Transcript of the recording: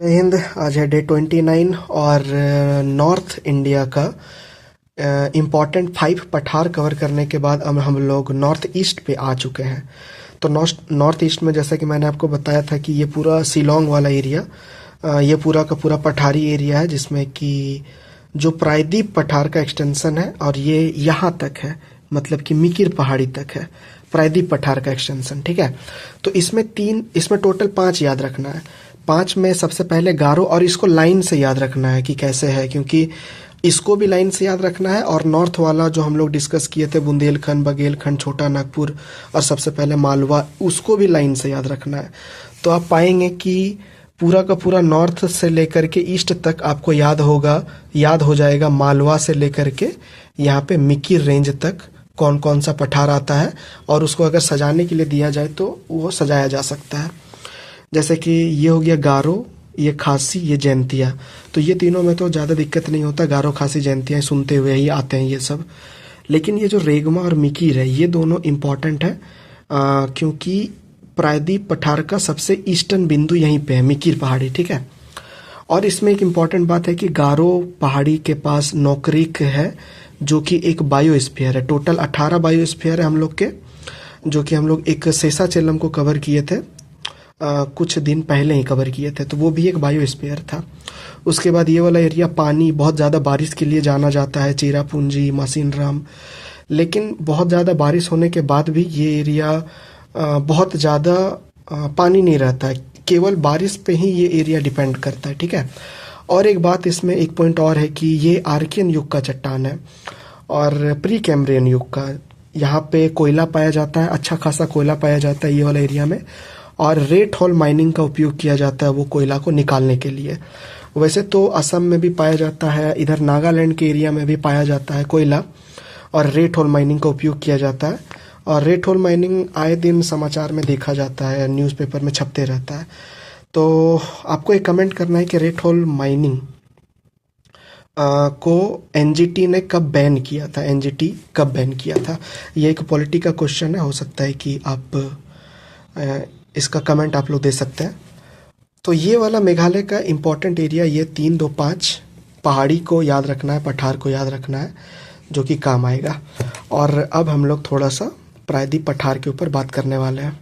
जय हिंद। आज है डे 29 और नॉर्थ इंडिया का इम्पॉर्टेंट 5 पठार कवर करने के बाद अब हम लोग नॉर्थ ईस्ट पे आ चुके हैं। तो नॉर्थ ईस्ट में जैसा कि मैंने आपको बताया था कि ये पूरा शिलोंग वाला एरिया, ये पूरा का पूरा पठारी एरिया है, जिसमें कि जो प्रायद्वीप पठार का एक्सटेंशन है और ये यहाँ तक है, मतलब कि मिकिर पहाड़ी तक है प्रायद्वीप पठार का एक्सटेंशन। ठीक है, तो इसमें टोटल 5 याद रखना है। 5 में सबसे पहले गारो, और इसको लाइन से याद रखना है कि कैसे है, क्योंकि इसको भी लाइन से याद रखना है। और नॉर्थ वाला जो हम लोग डिस्कस किए थे, बुंदेलखंड, बघेलखंड, छोटा नागपुर और सबसे पहले मालवा, उसको भी लाइन से याद रखना है। तो आप पाएंगे कि पूरा का पूरा नॉर्थ से लेकर के ईस्ट तक आपको याद हो जाएगा मालवा से लेकर के यहाँ पे मिकिर रेंज तक कौन कौन सा पठार आता है, और उसको अगर सजाने के लिए दिया जाए तो वो सजाया जा सकता है। जैसे कि ये हो गया गारो, ये खासी, ये जैंतिया। तो ये तीनों में तो ज़्यादा दिक्कत नहीं होता, गारो खासी जैंतिया सुनते हुए ही आते हैं ये सब। लेकिन ये जो रेगमा और मिकिर है, ये दोनों इम्पॉर्टेंट है, क्योंकि प्रायद्वीप पठार का सबसे ईस्टर्न बिंदु यहीं पे है, मिकिर पहाड़ी। ठीक है, और इसमें एक इम्पॉर्टेंट बात है कि गारो पहाड़ी के पास नोकरेक है, जो कि एक बायोस्फीयर है। टोटल 18 बायोस्फीयर है हम लोग के, जो कि हम लोग एक शेषाचलम को कवर किए थे, कुछ दिन पहले ही कवर किए थे, तो वो भी एक बायोस्फीयर था। उसके बाद ये वाला एरिया पानी, बहुत ज़्यादा बारिश के लिए जाना जाता है, चेरापूंजी, मासिनराम। लेकिन बहुत ज़्यादा बारिश होने के बाद भी ये एरिया बहुत ज़्यादा पानी नहीं रहता है, केवल बारिश पे ही ये एरिया डिपेंड करता है। ठीक है, और एक बात इसमें एक पॉइंट और है कि ये आर्कियन युग का चट्टान है और प्री कैम्ब्रियन युग का। यहाँ पे कोयला पाया जाता है, अच्छा खासा कोयला पाया जाता है ये वाला एरिया में, और रेट हॉल माइनिंग का उपयोग किया जाता है वो कोयला को निकालने के लिए। वैसे तो असम में भी पाया जाता है, इधर नागालैंड के एरिया में भी पाया जाता है कोयला, और रेट हॉल माइनिंग का उपयोग किया जाता है। और रेट हॉल माइनिंग आए दिन समाचार में देखा जाता है, न्यूज़पेपर में छपते रहता है। तो आपको एक कमेंट करना है कि रेट हॉल माइनिंग को एनजीटी ने कब बैन किया था, एनजीटी कब बैन किया था। ये एक पॉलिटी का क्वेश्चन है, हो सकता है कि आप इसका कमेंट आप लोग दे सकते हैं। तो ये वाला मेघालय का इम्पोर्टेंट एरिया, ये 3, 2, 5 पहाड़ी को याद रखना है, पठार को याद रखना है, जो कि काम आएगा। और अब हम लोग थोड़ा सा प्रायद्वीप पठार के ऊपर बात करने वाले हैं।